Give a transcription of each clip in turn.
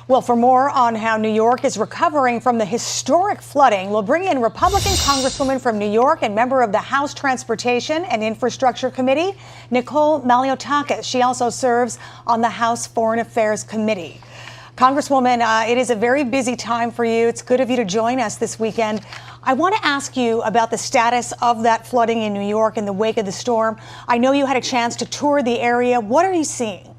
Well, for more on how New York is recovering from the historic flooding, we'll bring in Republican Congresswoman from New York and member of the House Transportation and Infrastructure Committee, Nicole Malliotakis. She also serves on the House Foreign Affairs Committee. Congresswoman, it is a very busy time for you. It's good of you to join us this weekend. I want to ask you about the status of that flooding in New York in the wake of the storm. I know you had a chance to tour the area. What are you seeing?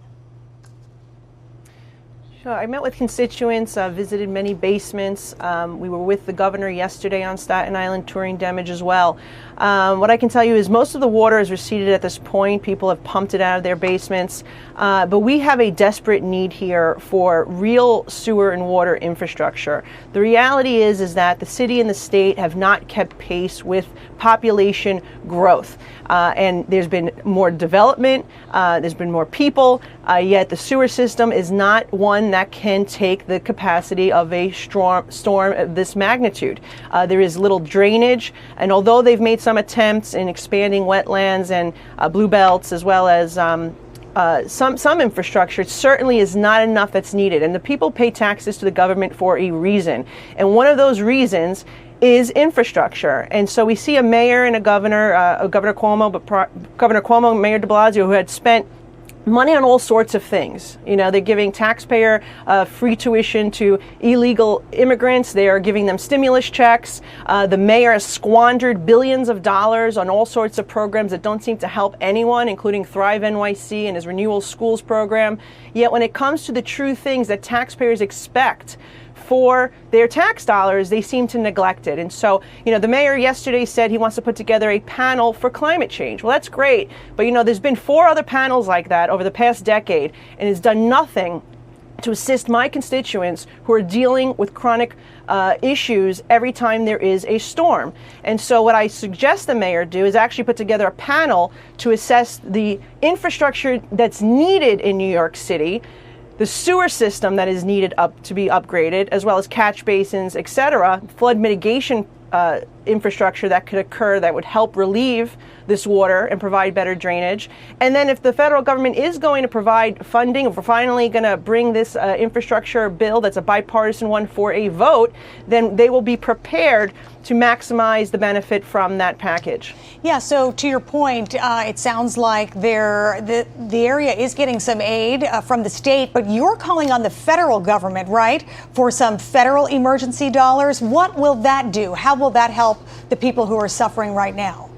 I met with constituents, visited many basements. We were with the governor yesterday on Staten Island touring damage as well. What I can tell you is most of the water is receded at this point. People have pumped it out of their basements. But we have a desperate need here for real sewer and water infrastructure. The reality is that the city and the state have not kept pace with population growth. And there's been more development, there's been more people, yet the sewer system is not one that can take the capacity of a storm of this magnitude. There is little drainage, and although they've made some attempts in expanding wetlands and blue belts as well as some infrastructure, it certainly is not enough that's needed. And the people pay taxes to the government for a reason. And one of those reasons is infrastructure. And so we see a mayor and a governor, Governor Cuomo, Mayor de Blasio, who had spent money on all sorts of things. You know, they're giving taxpayer free tuition to illegal immigrants. They are giving them stimulus checks. The mayor has squandered billions of dollars on all sorts of programs that don't seem to help anyone, including Thrive NYC and his Renewal Schools program. Yet when it comes to the true things that taxpayers expect for their tax dollars, they seem to neglect it. And so, you know, the mayor yesterday said he wants to put together a panel for climate change. Well, that's great. But, you know, there's been 4 other panels like that over the past decade, and it's done nothing to assist my constituents who are dealing with chronic issues every time there is a storm. And so what I suggest the mayor do is actually put together a panel to assess the infrastructure that's needed in New York City, the sewer system that is needed to be upgraded, as well as catch basins, et cetera, flood mitigation infrastructure that could occur that would help relieve this water and provide better drainage. And then if the federal government is going to provide funding, if we're finally going to bring this infrastructure bill that's a bipartisan one for a vote, then they will be prepared to maximize the benefit from that package. Yeah, so to your point, it sounds like the area is getting some aid from the state, but you're calling on the federal government, right, for some federal emergency dollars. What will that do? How will that help the people who are suffering right now?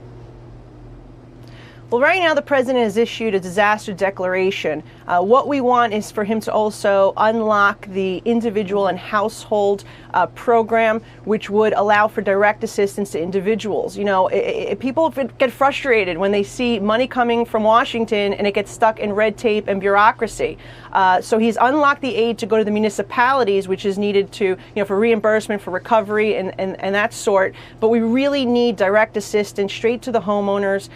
Well, right now the president has issued a disaster declaration. What we want is for him to also unlock the individual and household program, which would allow for direct assistance to individuals. You know, people get frustrated when they see money coming from Washington and it gets stuck in red tape and bureaucracy. So he's unlocked the aid to go to the municipalities, which is needed to, you know, for reimbursement, for recovery and that sort. But we really need direct assistance straight to the homeowners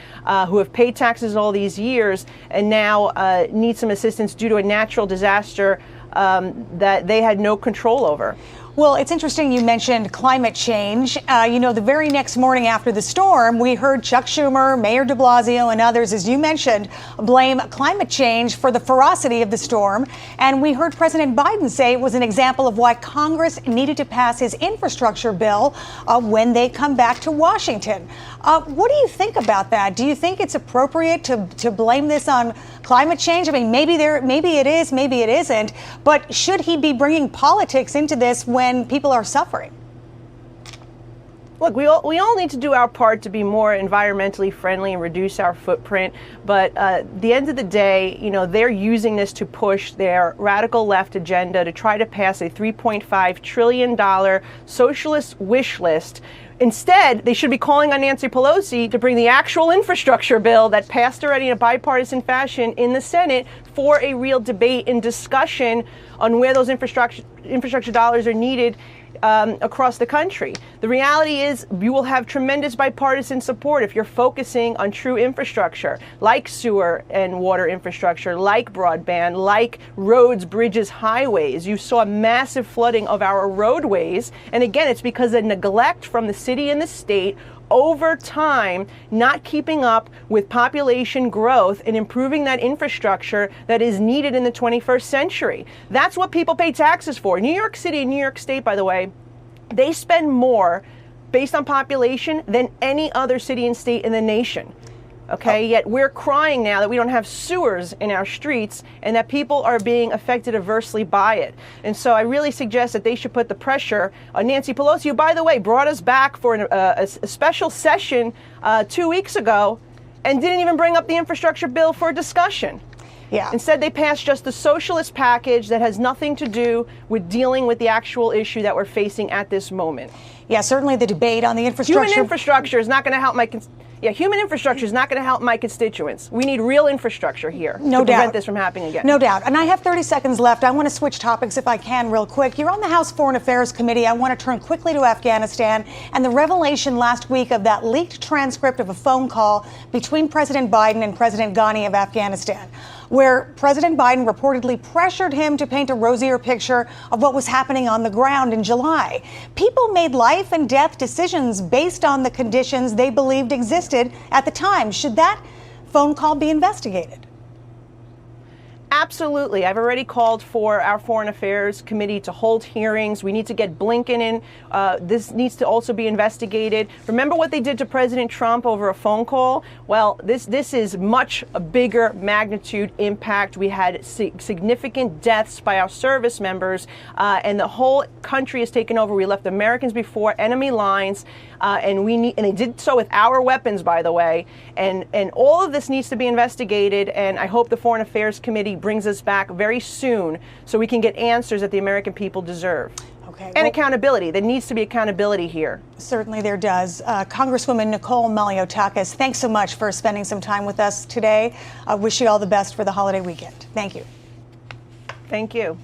who have paid taxes all these years and now need some assistance due to a natural disaster that they had no control over. Well, it's interesting you mentioned climate change. You know, the very next morning after the storm, we heard Chuck Schumer, Mayor de Blasio, and others, as you mentioned, blame climate change for the ferocity of the storm. And we heard President Biden say it was an example of why Congress needed to pass his infrastructure bill when they come back to Washington. What do you think about that? Do you think it's appropriate to blame this on climate change? I mean, maybe it is, maybe it isn't. But should he be bringing politics into this when people are suffering? Look, we all need to do our part to be more environmentally friendly and reduce our footprint. But at the end of the day, you know, they're using this to push their radical left agenda to try to pass a $3.5 trillion socialist wish list. Instead, they should be calling on Nancy Pelosi to bring the actual infrastructure bill that passed already in a bipartisan fashion in the Senate for a real debate and discussion on where those infrastructure dollars are needed across the country. The reality is you will have tremendous bipartisan support if you're focusing on true infrastructure, like sewer and water infrastructure, like broadband, like roads, bridges, highways. You saw massive flooding of our roadways. And again, it's because of neglect from the city and the state over time not keeping up with population growth and improving that infrastructure that is needed in the 21st century. That's what people pay taxes for. New York City and New York State, by the way, they spend more based on population than any other city and state in the nation. Okay, yet we're crying now that we don't have sewers in our streets and that people are being affected adversely by it. And so I really suggest that they should put the pressure on Nancy Pelosi, who, by the way, brought us back for a special session 2 weeks ago and didn't even bring up the infrastructure bill for discussion. Yeah. Instead, they passed just the socialist package that has nothing to do with dealing with the actual issue that we're facing at this moment. Yeah, certainly the debate on the infrastructure. Human infrastructure is not going to help human infrastructure is not going to help my constituents. We need real infrastructure here to prevent this from happening again. No doubt. And I have 30 seconds left. I want to switch topics if I can real quick. You're on the House Foreign Affairs Committee. I want to turn quickly to Afghanistan and the revelation last week of that leaked transcript of a phone call between President Biden and President Ghani of Afghanistan, where President Biden reportedly pressured him to paint a rosier picture of what was happening on the ground in July. People made life and death decisions based on the conditions they believed existed at the time. Should that phone call be investigated? Absolutely. I've already called for our Foreign Affairs Committee to hold hearings. We need to get Blinken in. This needs to also be investigated. Remember what they did to President Trump over a phone call? Well, this is much a bigger magnitude impact. We had significant deaths by our service members, and the whole country is taken over. We left Americans before enemy lines, and they did so with our weapons, by the way. And all of this needs to be investigated, and I hope the Foreign Affairs Committee brings us back very soon so we can get answers that the American people deserve. Okay. And accountability. There needs to be accountability here. Certainly there does. Congresswoman Nicole Malliotakis, thanks so much for spending some time with us today. I wish you all the best for the holiday weekend. Thank you. Thank you.